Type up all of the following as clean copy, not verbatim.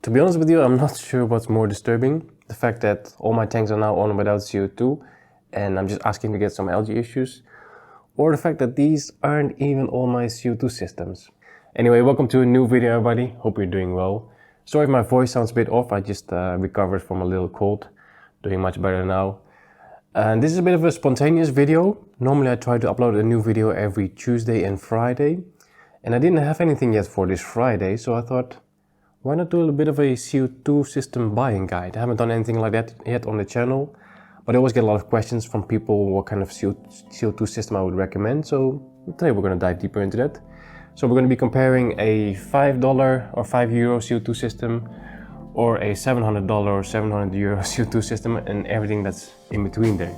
To be honest with you, I'm not sure what's more disturbing. The fact that all my tanks are now on without CO2 and I'm just asking to get some algae issues, or the fact that these aren't even all my CO2 systems. Anyway, welcome to a new video everybody, hope you're doing well. Sorry if my voice sounds a bit off, I just recovered from a little cold, doing much better now. And this is a bit of a spontaneous video. Normally I try to upload a new video every Tuesday and Friday, and I didn't have anything yet for this Friday, so I thought, why not do a little bit of a CO2 system buying guide? I haven't done anything like that yet on the channel, but I always get a lot of questions from people what kind of CO2 system I would recommend, so today we're going to dive deeper into that. So we're going to be comparing a $5 or €5 CO2 system or a $700 or €700 CO2 system and everything that's in between there.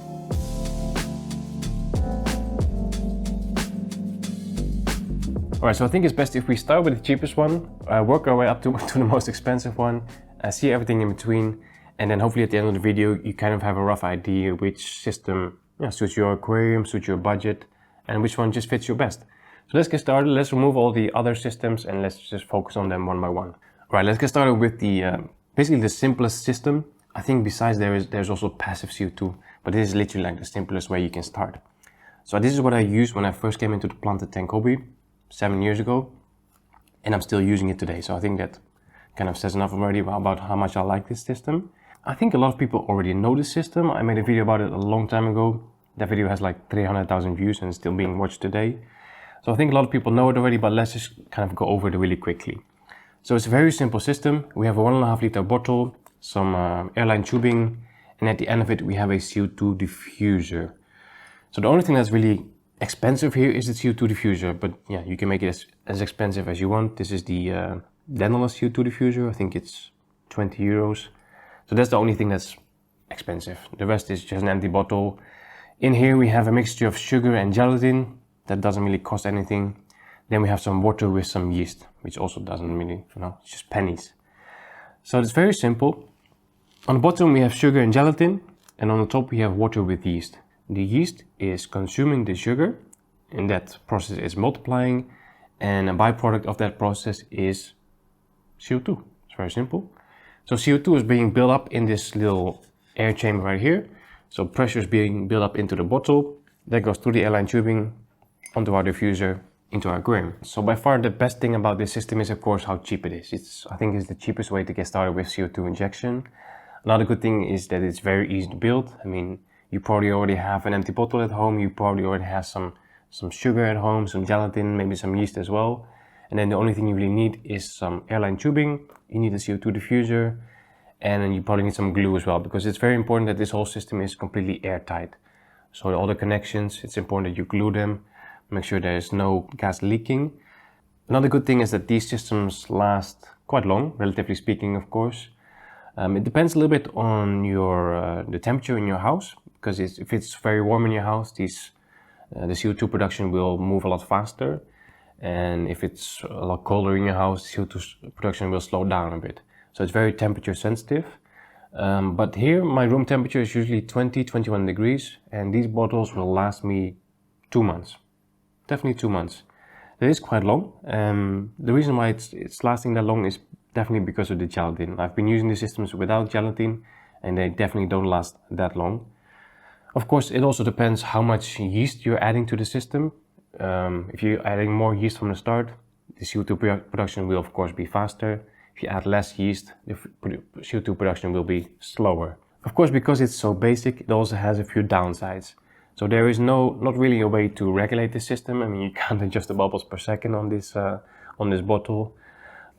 Alright, so I think it's best if we start with the cheapest one, work our way up to the most expensive one, see everything in between, and then hopefully at the end of the video you kind of have a rough idea which system suits your aquarium, suits your budget, and which one just fits you best. So let's get started, let's remove all the other systems and let's just focus on them one by one. Alright, let's get started with the basically the simplest system. I think besides there's also passive CO2, but this is literally like the simplest way you can start. So this is what I used when I first came into the planted tank hobby 7 years ago, and I'm still using it today. So I think that kind of says enough already about how much I like this system. I think a lot of people already know this system. I made a video about it a long time ago. That video has like 300,000 views and is still being watched today. So I think a lot of people know it already, but let's just kind of go over it really quickly. So it's a very simple system. We have a 1.5 liter bottle, some airline tubing, and at the end of it we have a CO2 diffuser. So the only thing that's really expensive here is the CO2 diffuser, but yeah, you can make it as expensive as you want. This is the Danel's CO2 diffuser. I think it's €20. So that's the only thing that's expensive. The rest is just an empty bottle. In here we have a mixture of sugar and gelatin. That doesn't really cost anything. Then we have some water with some yeast, which also doesn't really, it's just pennies. So it's very simple. On the bottom we have sugar and gelatin, and on the top we have water with yeast. The yeast is consuming the sugar, and that process is multiplying, and a byproduct of that process is CO2. It's very simple. So CO2 is being built up in this little air chamber right here. So pressure is being built up into the bottle, that goes through the airline tubing, onto our diffuser, into our aquarium. So by far the best thing about this system is of course how cheap it is. I think it's the cheapest way to get started with CO2 injection. Another good thing is that it's very easy to build. I mean, you probably already have an empty bottle at home, you probably already have some sugar at home, some gelatin, maybe some yeast as well. And then the only thing you really need is some airline tubing, you need a CO2 diffuser, and then you probably need some glue as well, because it's very important that this whole system is completely airtight. So all the connections, it's important that you glue them, make sure there is no gas leaking. Another good thing is that these systems last quite long, relatively speaking of course. It depends a little bit on the temperature in your house, because if it's very warm in your house, the CO2 production will move a lot faster, and if it's a lot colder in your house, CO2 production will slow down a bit. So it's very temperature sensitive. But here my room temperature is usually 20-21 degrees, and these bottles will last me 2 months. Definitely 2 months. That is quite long. The reason why it's lasting that long is definitely because of the gelatin. I've been using the systems without gelatin, and they definitely don't last that long. Of course, it also depends how much yeast you're adding to the system. If you're adding more yeast from the start, the CO2 production will of course be faster. If you add less yeast, the CO2 production will be slower. Of course, because it's so basic, it also has a few downsides. So there is not really a way to regulate the system. I mean, you can't adjust the bubbles per second on this bottle.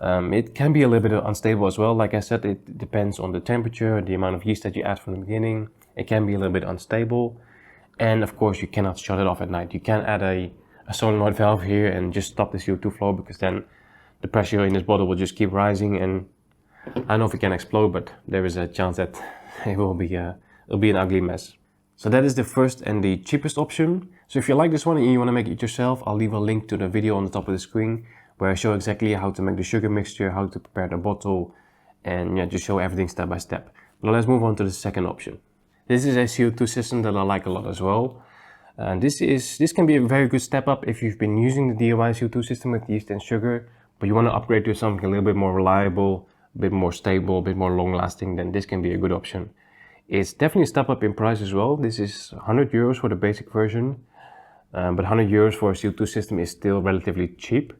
It can be a little bit unstable as well. Like I said, it depends on the temperature, the amount of yeast that you add from the beginning. It can be a little bit unstable. And of course, you cannot shut it off at night. You can add a solenoid valve here and just stop the CO2 flow, because then the pressure in this bottle will just keep rising, and I don't know if it can explode, but there is a chance that it'll be an ugly mess. So that is the first and the cheapest option. So if you like this one and you want to make it yourself, I'll leave a link to the video on the top of the screen where I show exactly how to make the sugar mixture, how to prepare the bottle, and just show everything step by step. Now let's move on to the second option. This is a CO2 system that I like a lot as well. This can be a very good step up if you've been using the DIY CO2 system with yeast and sugar, but you want to upgrade to something a little bit more reliable, a bit more stable, a bit more long lasting, then this can be a good option. It's definitely a step up in price as well. This is 100 euros for the basic version, but 100 euros for a CO2 system is still relatively cheap.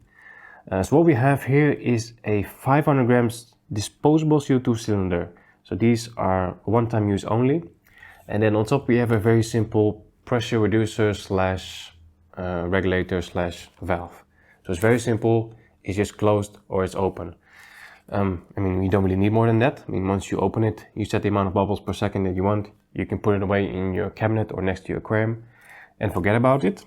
So what we have here is a 500 grams disposable CO2 cylinder. So these are one-time use only. And then on top we have a very simple pressure reducer slash regulator slash valve. So it's very simple, it's just closed or it's open. I mean, you don't really need more than that. I mean, once you open it, you set the amount of bubbles per second that you want. You can put it away in your cabinet or next to your aquarium and forget about it.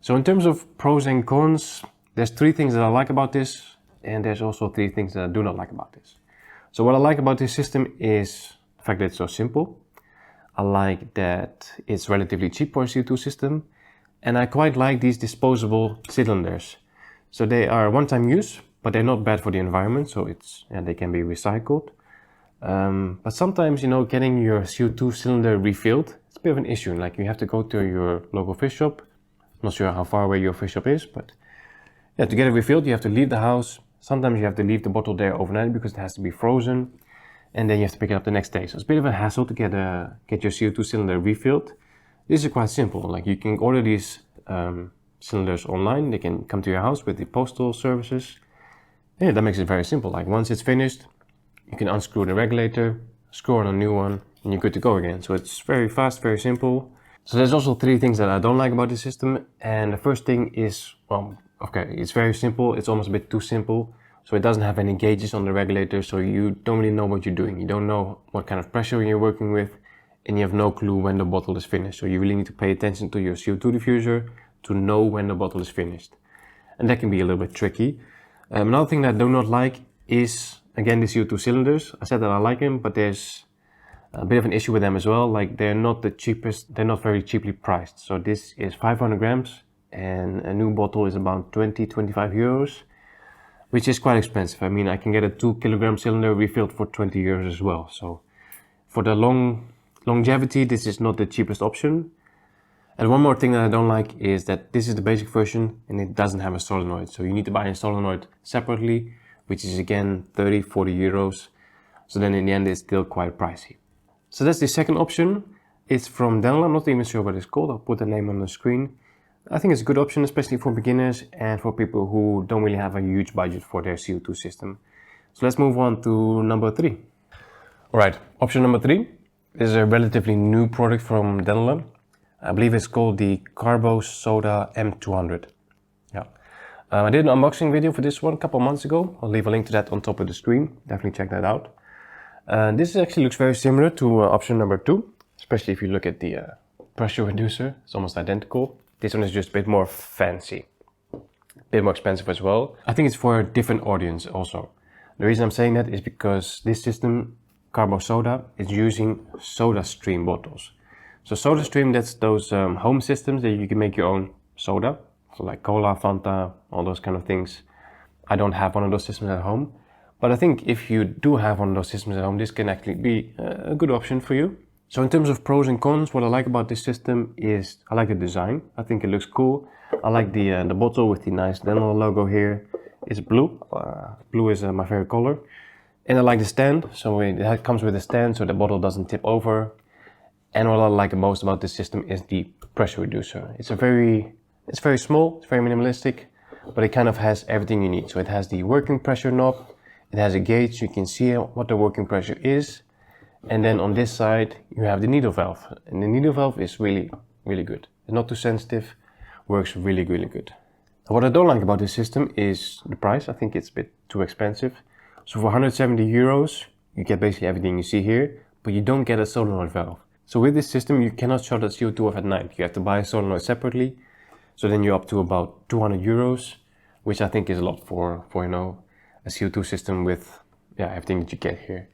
So in terms of pros and cons, there's 3 things that I like about this, and there's also 3 things that I do not like about this. So what I like about this system is the fact that it's so simple. I like that it's relatively cheap for a CO2 system, and I quite like these disposable cylinders. So they are one-time use, but they're not bad for the environment, so they can be recycled. But sometimes, you know, getting your CO2 cylinder refilled, it's a bit of an issue. Like, you have to go to your local fish shop. Not sure how far away your fish shop is, but yeah, to get it refilled, you have to leave the house. Sometimes you have to leave the bottle there overnight because it has to be frozen, and then you have to pick it up the next day. So it's a bit of a hassle to get your CO2 cylinder refilled. This is quite simple. Like, you can order these cylinders online. They can come to your house with the postal services. Yeah, that makes it very simple. Like, once it's finished, you can unscrew the regulator, screw on a new one, and you're good to go again. So it's very fast, very simple. So there's also 3 things that I don't like about this system. And the first thing is, well, okay, it's very simple. It's almost a bit too simple. So it doesn't have any gauges on the regulator, so you don't really know what you're doing. You don't know what kind of pressure you're working with, and you have no clue when the bottle is finished. So you really need to pay attention to your CO2 diffuser to know when the bottle is finished. And that can be a little bit tricky. Another thing that I do not like is, again, the CO2 cylinders. I said that I like them, but there's a bit of an issue with them as well. Like, they're not the cheapest, they're not very cheaply priced. So this is 500 grams and a new bottle is about 20-25 euros, which is quite expensive. I mean, I can get a 2 kilogram cylinder refilled for 20 euros as well. So for the longevity, this is not the cheapest option. And one more thing that I don't like is that this is the basic version and it doesn't have a solenoid. So you need to buy a solenoid separately, which is again 30-40 euros. So then in the end, it's still quite pricey. So that's the second option. It's from Denla. I'm not even sure what it's called. I'll put the name on the screen. I think it's a good option, especially for beginners and for people who don't really have a huge budget for their CO2 system. So let's move on to number 3. All right, option number 3 is a relatively new product from Denla. I believe it's called the Carbo Soda M200. Yeah, I did an unboxing video for this one a couple months ago. I'll leave a link to that on top of the screen. Definitely check that out. This actually looks very similar to option number 2, especially if you look at the pressure reducer. It's almost identical. This one is just a bit more fancy, a bit more expensive as well. I think it's for a different audience also. The reason I'm saying that is because this system, Carbo Soda, is using Sodastream bottles. So Sodastream, that's those home systems that you can make your own soda. So like cola, Fanta, all those kind of things. I don't have one of those systems at home. But I think if you do have one of those systems at home, this can actually be a good option for you. So in terms of pros and cons, what I like about this system is I like the design. I think it looks cool. I like the bottle with the nice Denla logo here. It's blue. Blue is my favorite color. And I like the stand. So it comes with a stand so the bottle doesn't tip over. And what I like most about this system is the pressure reducer. It's very small, it's very minimalistic, but it kind of has everything you need. So it has the working pressure knob. It has a gauge, so you can see what the working pressure is. And then on this side, you have the needle valve. And the needle valve is really, really good. It's not too sensitive, works really, really good. What I don't like about this system is the price. I think it's a bit too expensive. So for 170 euros, you get basically everything you see here, but you don't get a solenoid valve. So with this system, you cannot shut the CO2 off at night. You have to buy a solenoid separately. So then you're up to about 200 euros, which I think is a lot for you know, a CO2 system with everything that you get here.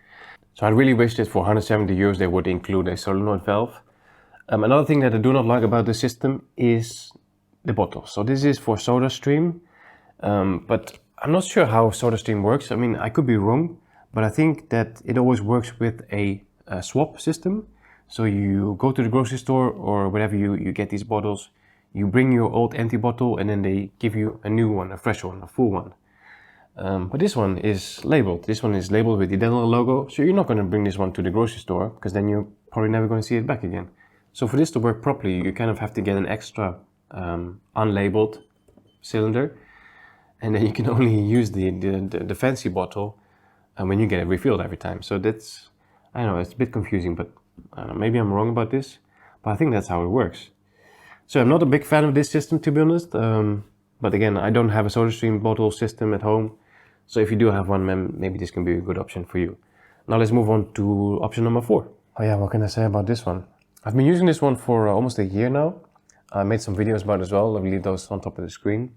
So I really wish that for 170 euros they would include a solenoid valve. Another thing that I do not like about the system is the bottle. So this is for Sodastream, but I'm not sure how Sodastream works. I mean, I could be wrong, but I think that it always works with a swap system. So you go to the grocery store or wherever you get these bottles, you bring your old empty bottle and then they give you a new one, a fresh one, a full one. But this one is labeled. This one is labeled with the Dental logo, so you're not going to bring this one to the grocery store because then you're probably never going to see it back again. So for this to work properly, you kind of have to get an extra unlabeled cylinder, and then you can only use the fancy bottle when you get it refilled every time. So that's, I don't know, it's a bit confusing, but I don't know, maybe I'm wrong about this, but I think that's how it works. So I'm not a big fan of this system, to be honest, but again, I don't have a Sodastream bottle system at home, so if you do have one, maybe this can be a good option for you. Now let's move on to option number 4. Oh yeah, what can I say about this one? I've been using this one for almost a year now. I made some videos about it as well. I'll leave those on top of the screen.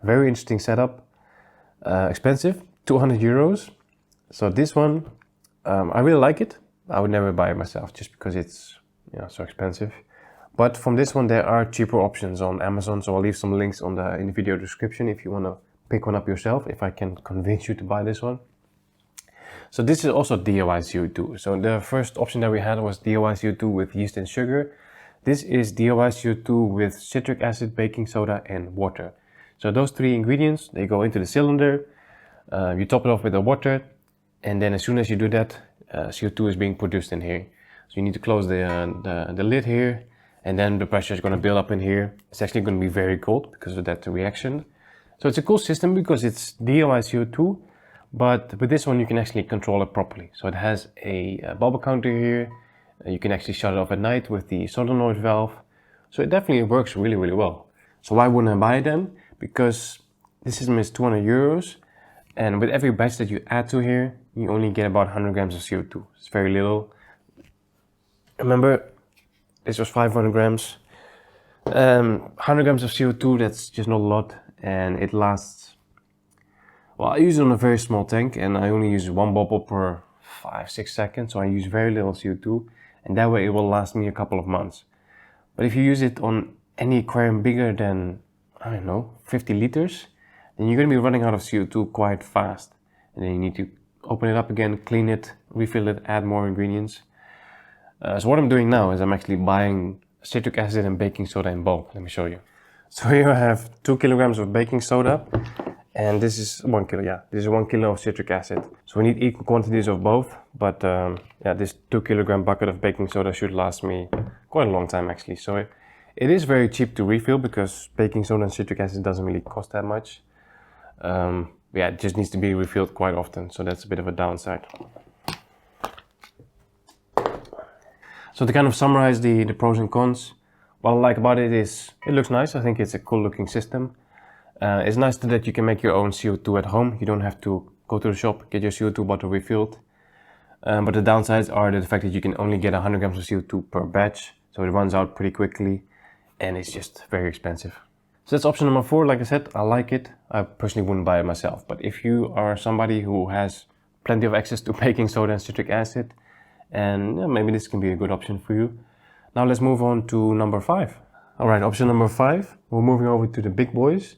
Very interesting setup. Expensive, 200 euros. So this one, I really like it. I would never buy it myself just because it's, you know, so expensive. But from this one, there are cheaper options on Amazon. So I'll leave some links in the video description if you want to pick one up yourself, if I can convince you to buy this one. So this is also DIY CO2. So the first option that we had was DIY CO2 with yeast and sugar. This is DIY CO2 with citric acid, baking soda and water. So those 3 ingredients, they go into the cylinder, you top it off with the water, and then as soon as you do that, CO2 is being produced in here. So you need to close the lid here, and then the pressure is going to build up in here. It's actually going to be very cold because of that reaction. So it's a cool system because it's DIY CO2, but with this one you can actually control it properly. So it has a bubble counter here. You can actually shut it off at night with the solenoid valve. So it definitely works really, really well. So why wouldn't I buy it then? Because this system is 200 euros, and with every batch that you add to here, you only get about 100 grams of CO2. It's very little. Remember, this was 500 grams. 100 grams of CO2, that's just not a lot, and it lasts, well, I use it on a very small tank, and I only use 1 bubble per 5-6 seconds, so I use very little CO2, and that way it will last me a couple of months. But if you use it on any aquarium bigger than, I don't know, 50 liters, then you're going to be running out of CO2 quite fast. And then you need to open it up again, clean it, refill it, add more ingredients. So what I'm doing now is I'm actually buying citric acid and baking soda in bulk. Let me show you. So here I have 2 kilograms of baking soda, and this is 1 kilo, yeah. This is 1 kilo of citric acid. So we need equal quantities of both, but yeah, this 2 kilogram bucket of baking soda should last me quite a long time actually. So it is very cheap to refill because baking soda and citric acid doesn't really cost that much. Yeah, it just needs to be refilled quite often, so that's a bit of a downside. So to kind of summarize the pros and cons, what I like about it is it looks nice. I think it's a cool looking system. It's nice that you can make your own CO2 at home. You don't have to go to the shop, get your CO2 bottle refilled. But the downsides are the fact that you can only get 100 grams of CO2 per batch, so it runs out pretty quickly, and it's just very expensive. So that's option number 4. Like I said, I like it. I personally wouldn't buy it myself, but if you are somebody who has plenty of access to baking soda and citric acid, and yeah, maybe this can be a good option for you. Now let's move on to number 5. All right, option number 5. We're moving over to the big boys.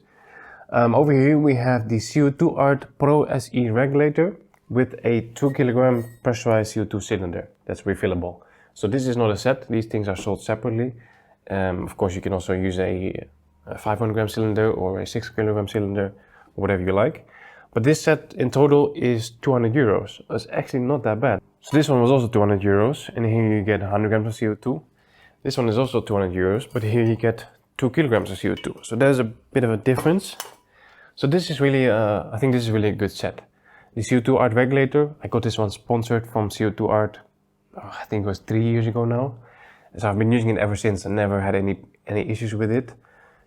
Over here we have the CO2Art Pro SE regulator with a 2 kilogram pressurized CO2 cylinder that's refillable. So this is not a set. These things are sold separately. Of course, you can also use a 500 gram cylinder or a 6 kilogram cylinder, whatever you like. But this set in total is 200 euros. It's actually not that bad. So this one was also 200 euros, and here you get 100 grams of CO2. This one is also 200 euros, but here you get 2 kilograms of CO2. So there's a bit of a difference. So this is really, I think this is really a good set. The CO2Art regulator, I got this one sponsored from CO2Art, I think it was 3 years ago now. So I've been using it ever since and never had any issues with it.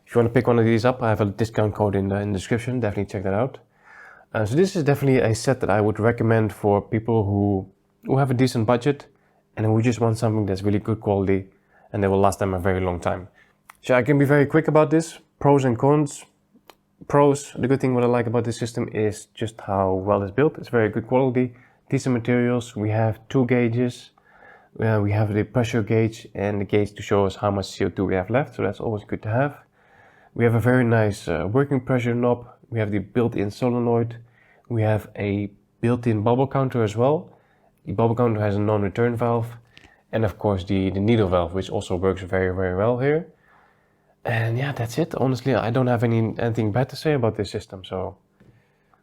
If you want to pick one of these up, I have a discount code in the description, definitely check that out. So this is definitely a set that I would recommend for people who have a decent budget and who just want something that's really good quality and that will last them a very long time. So I can be very quick about this, pros and cons. Pros, the good thing what I like about this system is just how well it's built. It's very good quality, decent materials. We have 2 gauges. We have the pressure gauge and the gauge to show us how much CO2 we have left, so that's always good to have. We have a very nice working pressure knob. We have the built-in solenoid. We have a built-in bubble counter as well. The bubble counter has a non-return valve, and of course the needle valve, which also works very, very well here. And yeah, that's it. Honestly, I don't have anything bad to say about this system, so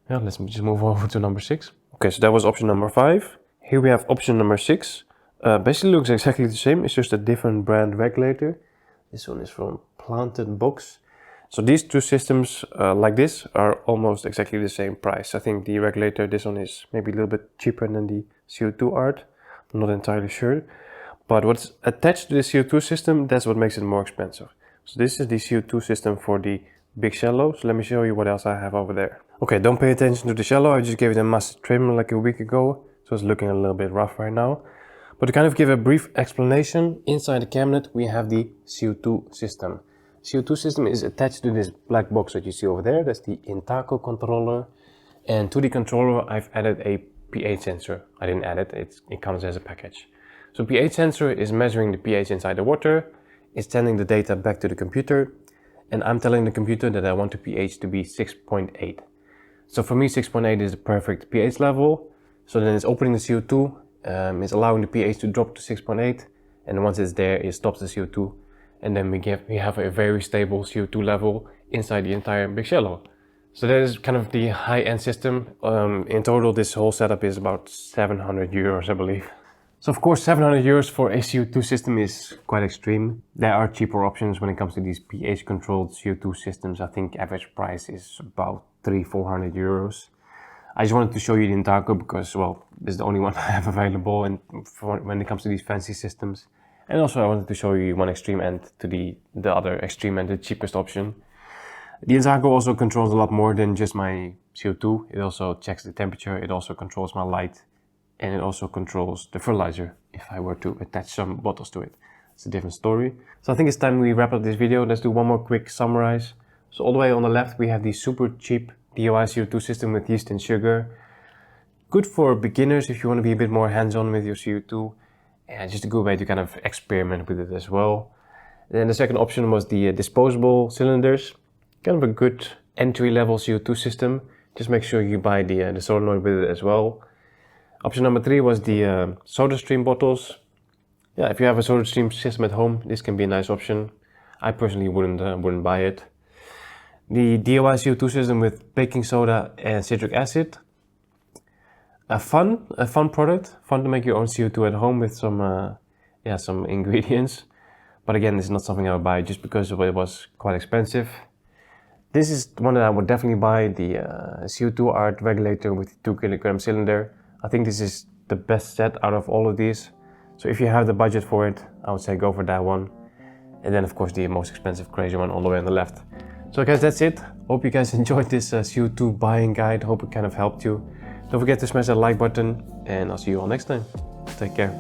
Yeah, let's just move over to number 6. Okay, so that was option number 5. Here we have option number 6. Basically looks exactly the same, it's just a different brand regulator. This one is from Plantedbox. So these two systems like this are almost exactly the same price. I think the regulator, this one is maybe a little bit cheaper than the CO2Art. I'm not entirely sure. But what's attached to the CO2 system, that's what makes it more expensive. So this is the CO2 system for the big shallow. So let me show you what else I have over there. Okay, don't pay attention to the shallow. I just gave it a massive trim like a week ago. So it's looking a little bit rough right now. But to kind of give a brief explanation, inside the cabinet we have the CO2 system. CO2 system is attached to this black box that you see over there. That's the Intaqo controller. And to the controller I've added a pH sensor. I didn't add it, it comes as a package. So pH sensor is measuring the pH inside the water. It's sending the data back to the computer. And I'm telling the computer that I want the pH to be 6.8. So for me 6.8 is the perfect pH level. So then it's opening the CO2, it's allowing the pH to drop to 6.8. And once it's there, it stops the CO2. And then we have a very stable CO2 level inside the entire big shallow. So that is kind of the high-end system. In total, this whole setup is about 700 euros, I believe. So of course, 700 euros for a CO2 system is quite extreme. There are cheaper options when it comes to these pH-controlled CO2 systems. I think average price is about 300-400 euros. I just wanted to show you the Intaqo because, well, this is the only one I have available and when it comes to these fancy systems. And also I wanted to show you one extreme end to the other extreme end, the cheapest option. The Intaqo also controls a lot more than just my CO2. It also checks the temperature, it also controls my light, and it also controls the fertilizer if I were to attach some bottles to it. It's a different story. So I think it's time we wrap up this video. Let's do one more quick summarize. So all the way on the left we have the super cheap DIY CO2 system with yeast and sugar. Good for beginners if you want to be a bit more hands-on with your CO2. And just a good way to kind of experiment with it as well. Then the second option was the disposable cylinders. Kind of a good entry-level CO2 system. Just make sure you buy the solenoid with it as well. Option number 3 was the Sodastream bottles. Yeah, if you have a Sodastream system at home, this can be a nice option. I personally wouldn't buy it. The DIY CO2 system with baking soda and citric acid. A fun product, fun to make your own CO2 at home with some ingredients. But again, this is not something I would buy just because it was quite expensive. This is one that I would definitely buy, the CO2Art regulator with the 2 kilogram cylinder. I think this is the best set out of all of these. So if you have the budget for it, I would say go for that one. And then of course the most expensive crazy one all the way on the left. So guys, that's it. Hope you guys enjoyed this CO2 buying guide. Hope it kind of helped you. Don't forget to smash that like button and I'll see you all next time. Take care.